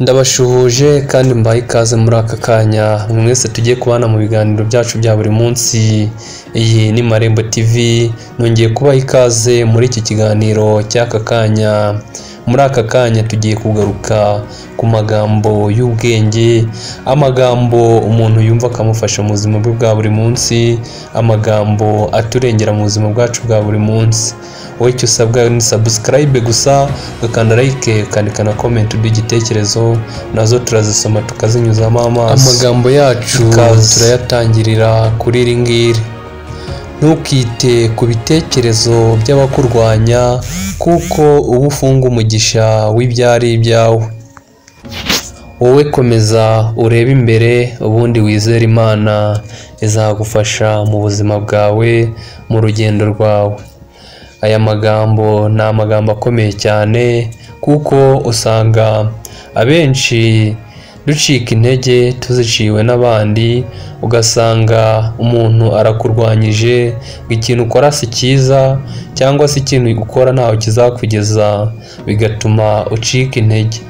Ndabashuhuje kandi mbaye ikaze muri aka kanya mwese tugiye kubana mu biganiro byacu bya buri munsi. Iyi ni Marembo TV, nongeye kubaha ikaze muri iki kiganiro cy'aka kanya. Muri aka kanya tugiye kugaruka ku magambo y'ubwenge, amagambo umuntu yumva akamufasha mu buzima bwe bwa buri munsi, amagambo aturengera mu buzima bwacu bwa buri munsi. Wowe icyo usabwa ni subscribe gusa, ugakanda like, ukandika na comment uduha igitekerezo, nazo turazisoma tukazinyuzamo amaso. Amagambo yacu turayatangirira kuri iri ngiri: ntukite ku bitekerezo by'abakurwanya, kuko uba ufunga umugisha w'ibyari ibyawe. Wowe komeza urebe imbere, ubundi wizere Imana izagufasha mu buzima bwawe, mu rugendo rwawe. Aya magambo ni amagambo akomeye cyane, kuko usanga abenshi ducika intege tuziciwe n'abandi, ugasanga umuntu arakurwanyije ngo ikintu ukora si cyiza, cyangwa se ikintu ukora ntaho kizakugeza, bigatuma ucika intege.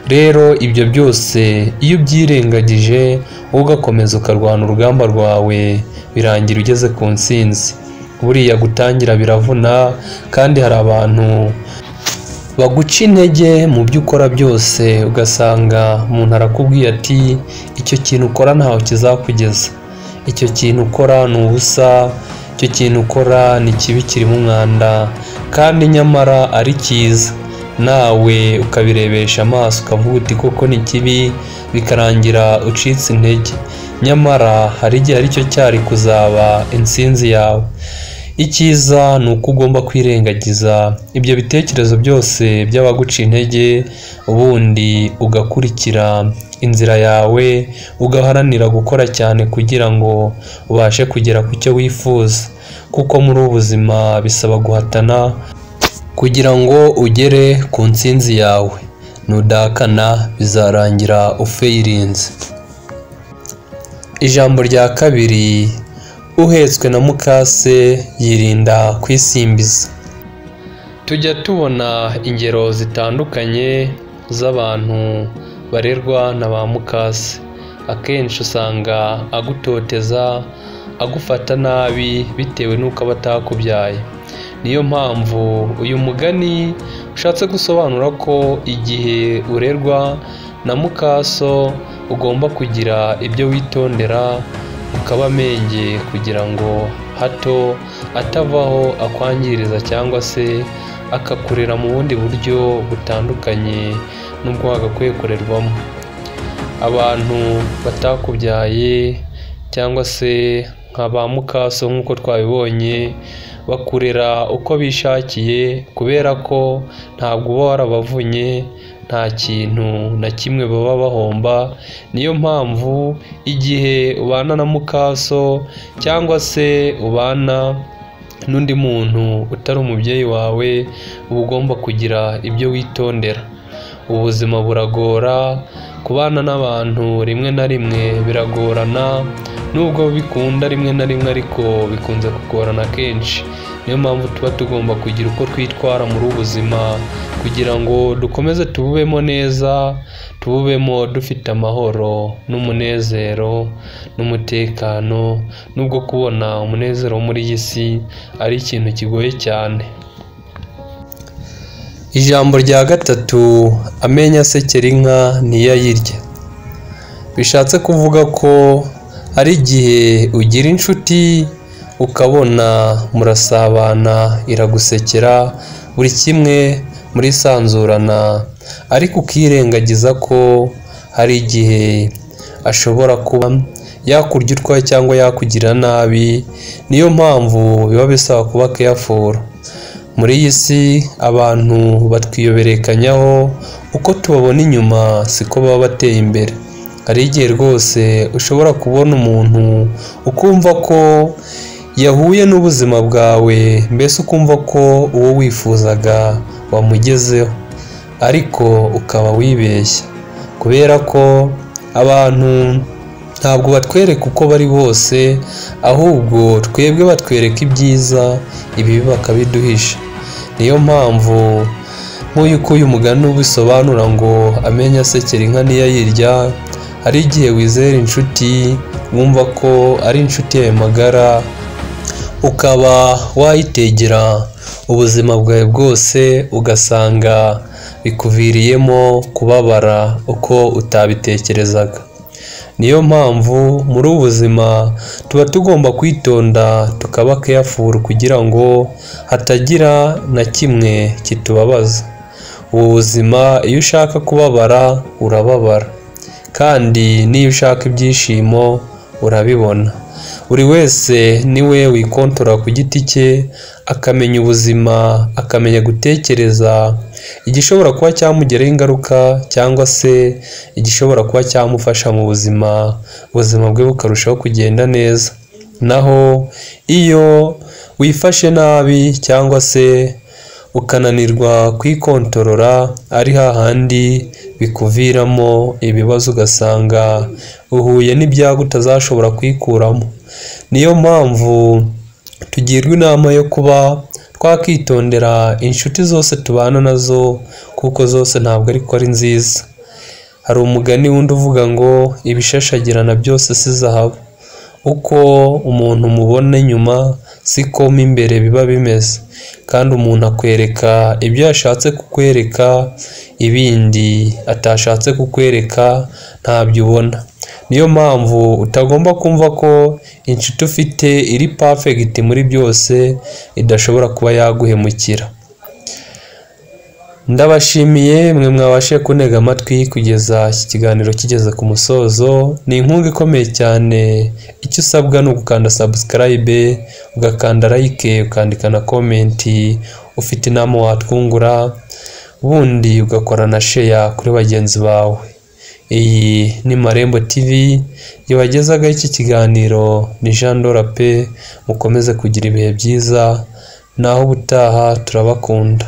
Rero ibyo byose iyo ubyirengagije ugakomeza ukarwana urugamba rwawe, birangira ugeze ku ntsinzi. Buriya gutangira biravuna, kandi hari abantu baguca intege mu byo ukora byose, ugasanga umuntu arakubwiye ati icyo kintu ukora ntaho kizakugeza, icyo kintu ukora ni ubusa, icyo kintu ukora ni kibi, kirimo umwanda, kandi nyamara ari cyiza. Nawe ukabirebesha amaso ukavuga uti koko ni kibi, bikarangira ucitse intege. Nyamara hari igihe aricyo cyari kuzaba intsinzi yawe. Icyiza ni uko ugomba kwirengagiza ibyo bitekerezo byose by'abaguca intege, ubundi ugakurikira inzira yawe, ugaharanira gukora cyane kugira ngo ubashe kugera ku cyo wifuza, kuko muri ubu buzima bisaba guhatana kugira ngo ugere ku ntsinzi yawe. Nudahakana bizarangira ufeyirinze. Ijambo rya kabiri: uhetswe na mukase yirinda kwisimbiza. Tujya tubona ingero zitandukanye z'abantu barerwa na ba mukase. Akenshi usanga agutoteza, agufata nabi bitewe n'uko aba atakubyaye. Niyo mpamvu uyu mugani ushatse gusobanura ko igihe urerwa na mukaso ugomba kugira ibyo witondera, ukaba amenge kugira ngo hato atavaho akwangiriza, cyangwa se akakurera mu bundi buryo butandukanye n'ubwo wagakwiye kurerwamo. Abantu batakubyaye cyangwa se nka ba mukaso nk'uko twabibonye, bakurera uko bishakiye, kubera ko ntabwo uba warabavunye, nta kintu na kimwe baba bahomba. Niyo mpamvu igihe ubana na mukaso cyangwa se ubana n'undi muntu utari umubyeyi wawe, uba ugomba kugira ibyo witondera. Ubuzima buragora, kubana n'abantu rimwe na rimwe biragorana, nubwo bikunda rimwe na rimwe ariko bikunze kugorana kenshi. Niyo mpamvu tuba tugomba kugira uko twitwara muri ubu buzima, kugira ngo dukomeze tububemo neza, tububemo dufite amahoro n'umunezero n'umutekano, nubwo kubona umunezero muri iyi si ari ikintu kigoye cyane. Ijambo rya gatatu: amenyo asekera inka niyo ayirya. Bishatse kuvuga ko hari igihe ugira inshuti ukabona murasabana, iragusekera, buri kimwe murisanzurana, ariko ukirengagiza ko hari igihe ashobora kuba yakurya utwaye cyangwa yakugira nabi. Niyo mpamvu biba bisaba kuba careful. Muri iyi si abantu batwiyoberekanyaho, uko tubabona inyuma siko baba bateye imbere. Hari igihe rwose ushobora kubona umuntu ukumva ko yahuye n'ubuzima bwawe, mbese ukumva ko uwo wifuzaga wamugezeho, ariko ukaba wibeshya, kubera ko abantu ntabwo batwereka uko bari bose, ahubwo twebwe batwereka ibyiza, ibibi bakabiduhisha. Niyo mpamvu nk'uyu ko uyu mugani ubisobanura ngo amenya asekera inka ntiyayirya. Hari igihe wizera inshuti wumva ko ari inshuti yawe magara, ukaba wayitegera ubuzima bwawe bwose, ugasanga bikuviriyemo kubabara uko utabitekerezaga. Niyo mpamvu muri ubu buzima tuba tugomba kwitonda tukaba careful kugira ngo hatagira na kimwe kitubabaza. Ubu buzima iyo ushaka kubabara urababara, kandi niyo ushaka ibyishimo urabibona. Buri wese niwe wikontorora ku giti cye, akamenya ubuzima, akamenya gutekereza igishobora kuba cyamugiraho ingaruka cyangwa se igishobora kuba cyamufasha mu buzima bwe bukarushaho kugenda neza. Naho iyo wifashe nabi cyangwa se ukananirwa kwikontorora, ari hahandi bikuviramo ibibazo, ugasanga uhuye n'ibyago utazashobora kwikuramo. Niyo mpamvu tugirwa inama yo kuba twakitondera inshuti zose tubana nazo, kuko zose ntabwo ariko ari nziza. Hari umugani wundi uvuga ngo ibishashagirana byose si zahabu. Uko umuntu umubona inyuma siko mo imbere biba bimeze, kandi umuntu akwereka ibyo yashatse kukwereka, ibindi atashatse kukwereka ntabyo ubona. Niyo mpamvu utagomba kumva ko inshuti ufite iri perfect muri byose idashobora kuba yaguhemukira. Ndabashimiye mwe mwabashe kunega amatwi kugeza iki kiganiro kigeze ku musozo. Ni inkunga ikomeye cyane. Icyo usabwa ni ugukanda subscribe, ugakanda like, ukandika na comment ufite inama watwungura, ubundi ugakora na share kuri bagenzi bawe. Iyi ni Marembo TV yabagezagaho iki kiganiro. Ni Jean Ndora pe, mukomeze kugira ibihe byiza, naho ubutaha turabakunda.